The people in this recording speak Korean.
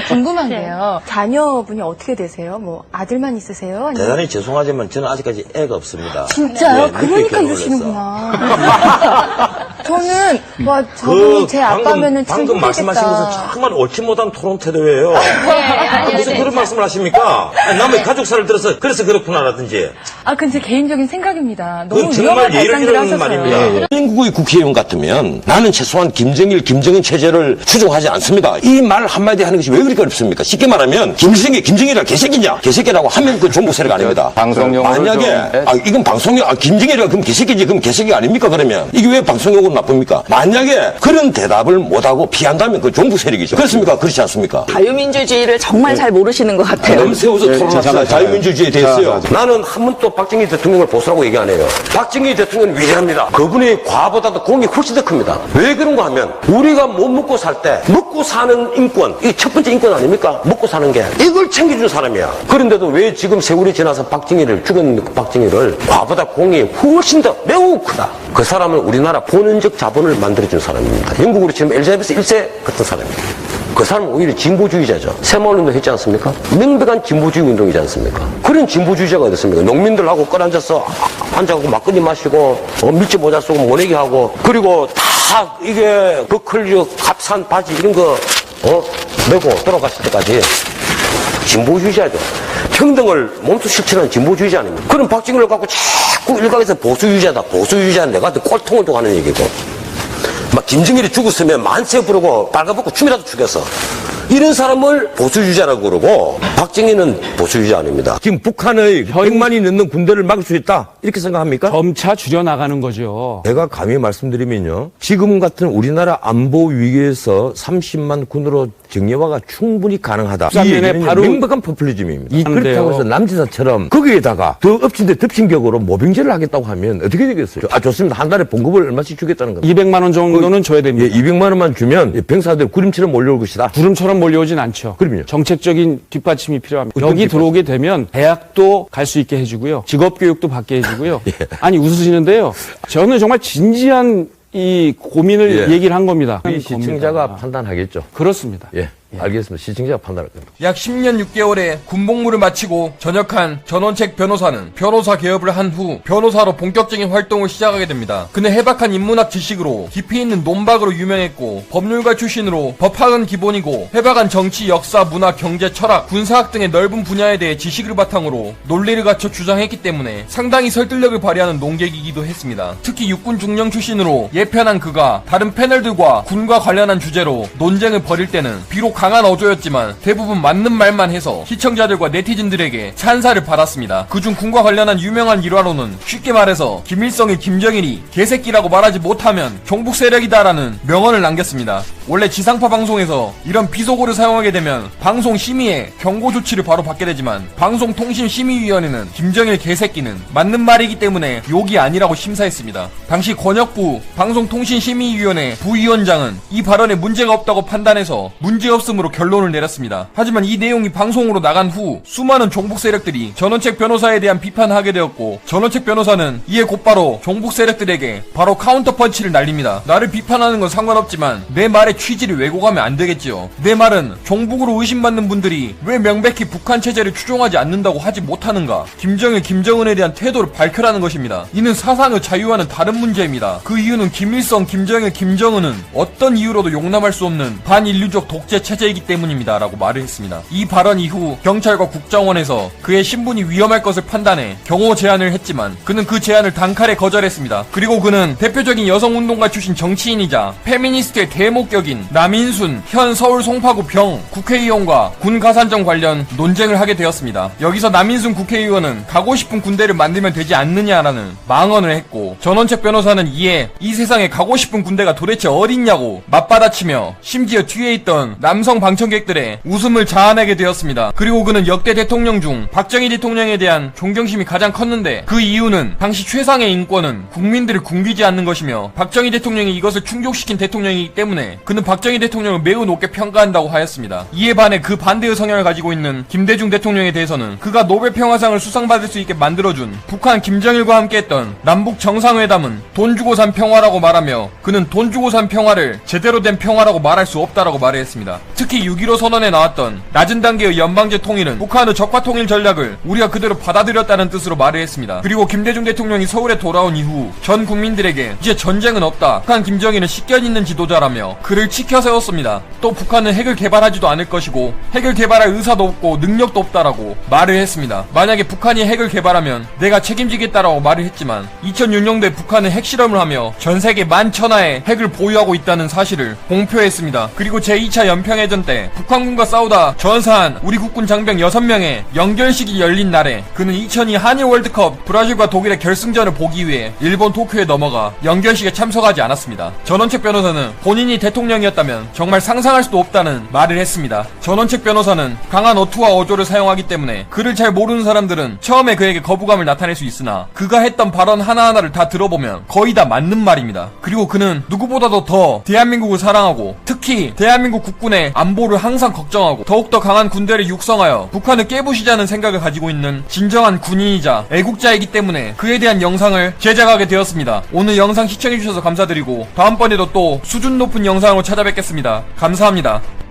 궁금한 게요. 자녀분이 어떻게 되세요? 뭐 아들만 있으세요? 아니면... 대단히 죄송하지만 저는 아직까지 애가 없습니다. 진짜요? 네, 그러니까 늦게 이러시는구나. 저는 와 저분이 제 아빠면은 참 방금 말씀하신 것은 정말 옳지 못한 토론 태도예요. 무슨 그런 말씀을 하십니까? 아니, 남의 가족사를 들어서 그래서 그렇구나라든지. 아, 그건 제 개인적인 생각입니다. 그건 너무 정말 위험한 예를 발상들을 들는 하셨어요. 말입니다. 한국의 국회의원 같으면 나는 최소한 김정일, 김정은 체제를 추종하지 않습니다. 이 말 한마디 하는 것이 왜 그렇게 어렵습니까? 쉽게 말하면 김정일이라 개새끼냐? 개새끼라고 하면 그 종북 세력 아닙니다. 방송용으로 만약에 이건 방송용 김정일이가 그럼 개새끼지 그럼 개새끼 아닙니까? 그러면 이게 왜 방송용으로 나쁩니까? 만약에 그런 대답을 못하고 피한다면 그 종북 세력이죠. 그렇습니까? 그렇지 않습니까? 자유민주주의를 정말 잘 모르시는 것 같아요. 넘세워서 토론합시다. 자유민주주의에 대해서요. 나는 한 번도 박정희 대통령을 보수라고 얘기 안 해요. 박정희 대통령은 위대합니다. 그분의 과보다도 공이 훨씬 더 큽니다. 왜 그런가 하면 우리가 못 먹고 살 때 먹고 사는 인권, 이게 첫 번째 인권 아닙니까? 먹고 사는 게 이걸 챙겨준 사람이야. 그런데도 왜 지금 세월이 지나서 죽은 박정희를 과보다 공이 훨씬 더 매우 크다. 그 사람은 우리나라 본원적 자본을 만들어준 사람입니다. 영국으로 치면 엘리자베스 1세 같은 사람입니다. 그 사람은 오히려 진보주의자죠. 새마을운동 했지 않습니까? 명백한 진보주의 운동이지 않습니까? 그런 진보주의자가 어딨습니까? 농민들하고 앉아서 막걸리 마시고 밀짚 모자 쓰고 모내기 하고 그리고 다 이게 버클리 값싼 바지 이런 거 메고 돌아갔을 때까지 진보주의자죠. 평등을 몸소 실천하는 진보주의자 아닙니까? 그런 박정희를 갖고 자꾸 일각에서 보수주의자는 내가 꼴통을 또 하는 얘기고 막 김정일이 죽었으면 만세 부르고 빨가벗고 춤이라도 추겠어. 이런 사람을 보수주의자라고 그러고 박정희는 보수주의자 아닙니다. 지금 북한의 100만이 넘는 군대를 막을 수 있다 이렇게 생각합니까? 점차 줄여나가는 거죠. 제가 감히 말씀드리면요. 지금 같은 우리나라 안보 위기에서 30만 군으로 정예화가 충분히 가능하다. 이 얘기는 바로 명백한 포퓰리즘입니다. 그렇다고 해서 남지사처럼 거기에다가 더 엎친 데 덮친 격으로 모병제를 하겠다고 하면 어떻게 되겠어요? 좋습니다. 한 달에 봉급을 얼마씩 주겠다는 겁니다. 200만 원 정도는 줘야 됩니다. 200만 원만 주면 병사들 구름처럼 몰려올 것이다. 구름처럼 몰려오진 않죠. 그럼요. 정책적인 뒷받침이 필요합니다. 여기 들어오게 되면 대학도 갈 수 있게 해주고요. 직업교육도 받게 해주고요. 예. 아니 웃으시는데요. 저는 정말 진지한 이 고민을 얘기를 한 겁니다. 이 시청자가 판단하겠죠. 그렇습니다. 예. 알겠습니다. 시청자가 판단할 겁니다. 약 10년 6개월의 군복무를 마치고 전역한 전원책 변호사는 변호사 개업을 한 후 변호사로 본격적인 활동을 시작하게 됩니다. 그는 해박한 인문학 지식으로 깊이 있는 논박으로 유명했고 법률가 출신으로 법학은 기본이고 해박한 정치, 역사, 문화, 경제, 철학, 군사학 등의 넓은 분야에 대해 지식을 바탕으로 논리를 갖춰 주장했기 때문에 상당히 설득력을 발휘하는 논객이기도 했습니다. 특히 육군 중령 출신으로 예편한 그가 다른 패널들과 군과 관련한 주제로 논쟁을 벌일 때는 비록 강한 어조였지만 대부분 맞는 말만 해서 시청자들과 네티즌들에게 찬사를 받았습니다. 그중 군과 관련한 유명한 일화로는 쉽게 말해서 김일성이 김정일이 개새끼라고 말하지 못하면 종북 세력이다라는 명언을 남겼습니다. 원래 지상파 방송에서 이런 비속어를 사용하게 되면 방송 심의에 경고 조치를 바로 받게 되지만 방송통신심의위원회는 김정일 개새끼는 맞는 말이기 때문에 욕이 아니라고 심사했습니다. 당시 권혁부 방송통신심의위원회 부위원장은 이 발언에 문제가 없다고 판단해서 문제없음으로 결론을 내렸습니다. 하지만 이 내용이 방송으로 나간 후 수많은 종북 세력들이 전원책 변호사에 대한 비판을 하게 되었고 전원책 변호사는 이에 곧바로 종북 세력들에게 바로 카운터 펀치를 날립니다. 나를 비판하는 건 상관없지만 내 말의 취지를 왜곡하면 안 되겠지요. 내 말은 종북으로 의심받는 분들이 왜 명백히 북한 체제를 추종하지 않는다고 하지 못하는가? 김정일, 김정은에 대한 태도를 밝혀라는 것입니다. 이는 사상의 자유와는 다른 문제입니다. 그 이유는 김일성, 김정일, 김정은은 어떤 이유로도 용납할 수 없는 반인류적 독재 체제이기 때문입니다. 라고 말을 했습니다. 이 발언 이후 경찰과 국정원에서 그의 신분이 위험할 것을 판단해 경호 제안을 했지만 그는 그 제안을 단칼에 거절했습니다. 그리고 그는 대표적인 여성운동가 출신 정치인이자 페미니스트의 대목격인 남인순 현 서울 송파구 병 국회의원과 군 가산점 관련 논쟁을 하게 되었습니다. 여기서 남인순 국회의원은 가고 싶은 군대를 만들면 되지 않느냐라는 망언을 했고 전원책 변호사는 이에 이 세상에 가고 싶은 군대가 도대체 어딨냐고 맞받아치며 심지어 뒤에 있던 남성 방청객들의 웃음을 자아내게 되었습니다. 그리고 그는 역대 대통령 중 박정희 대통령에 대한 존경심이 가장 컸는데 그 이유는 당시 최상의 인권은 국민들을 굶기지 않는 것이며 박정희 대통령이 이것을 충족시킨 대통령이기 때문에 그는 그는 박정희 대통령을 매우 높게 평가한다고 하였습니다. 이에 반해 그 반대의 성향을 가지고 있는 김대중 대통령에 대해서는 그가 노벨 평화상을 수상받을 수 있게 만들어준 북한 김정일과 함께했던 남북 정상회담은 돈 주고 산 평화라고 말하며 그는 돈 주고 산 평화를 제대로 된 평화라고 말할 수 없다라고 말했습니다. 특히 6.15 선언에 나왔던 낮은 단계의 연방제 통일은 북한의 적화 통일 전략을 우리가 그대로 받아들였다는 뜻으로 말을 했습니다. 그리고 김대중 대통령이 서울에 돌아온 이후 전 국민들에게 이제 전쟁은 없다, 북한 김정일은 식견 있는 지도자라며 그를 치켜 세웠습니다. 또 북한은 핵을 개발하지도 않을 것이고 핵을 개발할 의사도 없고 능력도 없다라고 말을 했습니다. 만약에 북한이 핵을 개발하면 내가 책임지겠다라고 말을 했지만 2006년도에 북한은 핵실험을 하며 전 세계 11,000화의 핵을 보유하고 있다는 사실을 공표했습니다. 그리고 제2차 연평해전 때 북한군과 싸우다 전사한 우리 국군 장병 6명의 연결식이 열린 날에 그는 2002 한일 월드컵 브라질과 독일의 결승전을 보기 위해 일본 도쿄에 넘어가 연결식에 참석하지 않았습니다. 전원책 변호사는 본인이 대통령이었다면 정말 상상할 수도 없다는 말을 했습니다. 전원책 변호사는 강한 어투와 어조를 사용하기 때문에 그를 잘 모르는 사람들은 처음에 그에게 거부감을 나타낼 수 있으나 그가 했던 발언 하나하나를 다 들어보면 거의 다 맞는 말입니다. 그리고 그는 누구보다도 더 대한민국을 사랑하고 특히 대한민국 국군의 안보를 항상 걱정하고 더욱더 강한 군대를 육성하여 북한을 깨부시자는 생각을 가지고 있는 진정한 군인이자 애국자이기 때문에 그에 대한 영상을 제작하게 되었습니다. 오늘 영상 시청해주셔서 감사드리고 다음번에도 또 수준 높은 영상으로 찾아뵙겠습니다. 감사합니다.